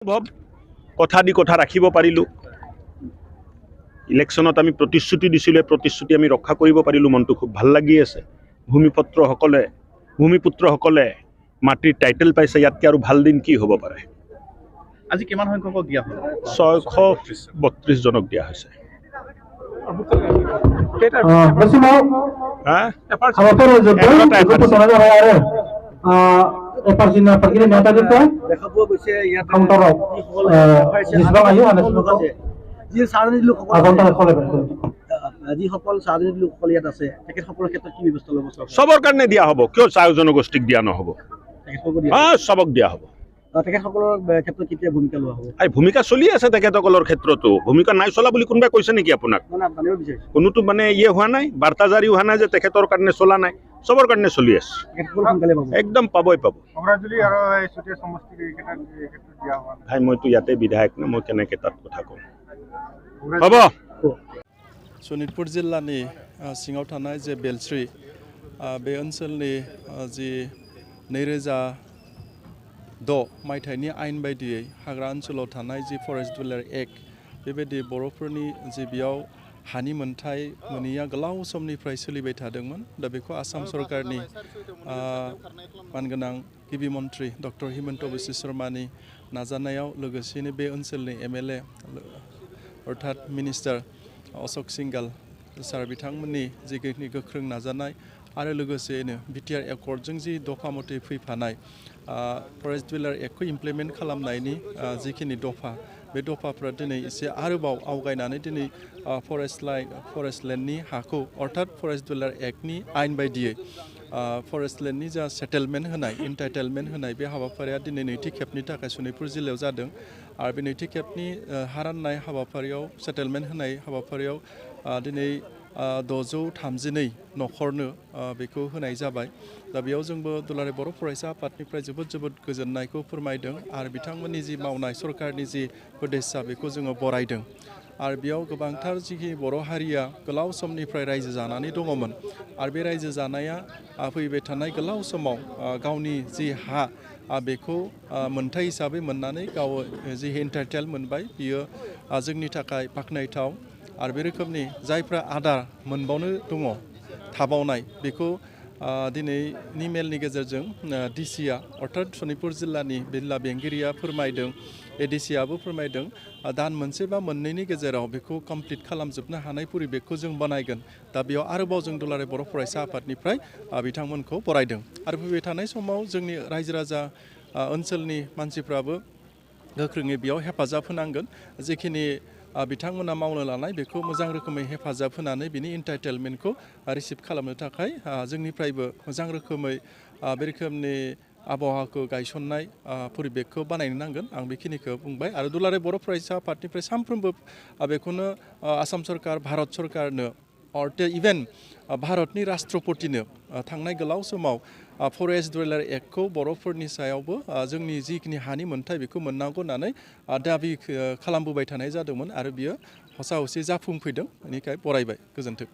কথা দি কথা ৰাখিব পাৰিলোঁ ইলেকশ্যনত আমি প্ৰতিশ্ৰুতি দিছিলোঁ প্ৰতিশ্ৰুতি আমি ৰক্ষা কৰিব পাৰিলোঁ মনটো খুব ভাল লাগি আছে ভূমিপুত্ৰসকলে মাটিৰ টাইটেল পাইছে ইয়াতকৈ আৰু ভাল দিন কি হ'ব পাৰে আজি কিমান সংখ্যকক দিয়া হ'ল 632 জনক দিয়া হৈছে সবৰ কাৰণে দিয়া হ'ব কিয় চাহ জনগোষ্ঠীক দিয়া নহ'ব সবক দিয়া হ'ব ভূমিকা চলি আছে তেখেতসকলৰ ক্ষেত্ৰতো ভূমিকা নাই চলা বুলি কোনোবাই কৈছে নেকি আপোনাক কোনোটো মানে হোৱা নাই বাৰ্তা জাৰি হোৱা নাই যে তেখেতৰ কাৰণে চলা নাই সবৰ কাৰণে চলি আছে একদম পাবই পাব ভাই মইতো ইয়াতে বিধায়ক না মই কেনেকৈ তাত কথা কওঁ হ'ব शनितपुर जिल्लानि सिङाव थानाय जे बेलस्रि बे ओनसोलनि जि 2006 मायथाइनि आयेन बायदियै हाग्रा ओनसोलाव थानाय जि फरेस्ट डिवेलर एक्ट बेबायदि बर'फोरनि जि बेयाव हानि मोनथाय मोनैया गोलाव समनिफ्राय सोलिबाय थादोंमोन दा बेखौ आसाम सरकारनि मानगोनां गिबि मन्थ्रि डक्टर हिमन्त बिश्व शर्मानि नाजानायाव लोगोसेनो बे ओनसोलनि एमएलए अर्थात मिनिस्टार अशोक सिंगाल सार बिथांमोननि जि गोख्रों नाजानाय आरो लोगोसेनो बिटिआर एकर्डजों जि दफा मथे फैफानाय फरेस्ट डिवेलर एक्टखौ इमप्लिमेन्ट खालामनायनि जिखिनि दफा बे दफाफ्रा दिनै एसे आरोबाव आवगायनानै दिनै फरेस्ट लेन्डनि हाखौ अर्थात फरेस्ट डिवेलर एक्टनि आयेन बायदियै फरेस्ट लेन्डनि जा सेटेलमेन्ट होनाय इन्टाइटेलमेन्ट होनाय बे हाबाफारिया दिनै नैथि खेबनि थाखाय शनितपुर जिल्लायाव जादों आरो बे नैथि खेबनि हा राननाय हाबाफारियाव सेटेलमेन्ट होनाय हाबाफारियाव दिनै 632 नखरनो बेखौ होनाय जाबाय दा बेयाव जोंबो दुलाराय बर' फरायसा आफादनिफ्राय जोबोद गोजोननायखौ फोरमायदों आरो बिथांमोननि जि मावनाय सरकारनि जि उद्देश्य बेखौ जोङो बरायदों आरो बेयाव गोबांथार जिखि बर' हारिया गोलाव समनिफ्राय रायजो जानानै दङमोन आरो बे रायजो जानाया फैबाय थानाय गोलाव समाव गावनि जि हा बेखौ मोनथाय हिसाबै मोननानै गाव जि इन्टाइटेल मोनबाय बियो जोंनि थाखाय बाख्नायथाव आरो बे रोखोमनि जायफ्रा आदार मोनबावनो दङ थाबावनाय बेखौ दिनैनि मेलनि गेजेरजों डिसिआ अर्थात शनितपुर जिल्लानि जिल्ला बेंगिरिया फोरमायदों एडिसिआबो फोरमायदों दान मोनसे बा मोननैनि गेजेराव बेखौ कमप्लिट खालामजोबनो हानाय परिबेखखौ जों बानायगोन दा बेयाव आरोबाव जों दुलाराय बर' फरायसा आफादनिफ्राय बिथांमोनखौ बरायदों आरो फैबाय थानाय समाव जोंनि रायजो राजा ओनसोलनि मानसिफ्राबो गोख्रोङै बेयाव हेफाजाब होनांगोन जिखिनि बिथांमोना मावनो लानाय बेखौ मोजां रोखोमै हेफाजाब होनानै बिनि इन्टाइटेलमेन्टखौ रिसिभ खालामनो थाखाय जोंनिफ्रायबो मोजां रोखोमै बे रोखोमनि आबहावाखौ गायसननाय परिबेखखौ बानायनो नांगोन आं बेखिनिखौ बुंबाय आरो दुलाराय बर' फरायसा आफादनिफ्राय सानफ्रोमबो बेखौनो आसाम सरकार भारत सरकारनो इभेन भारतनि राष्ट्रपतिनो थांनाय गोलाव समाव फरेस्ट डिवेलर एक्टखौ बर'फोरनि सायावबो जोंनि जिखिनि हानि मोनथाय बेखौ मोननांगौ होननानै दाबि खालामबोबाय थानाय जादोंमोन आरो बियो हसा हसि जाफुंफैदों बेनिखाय बरायबाय गोजोन्थों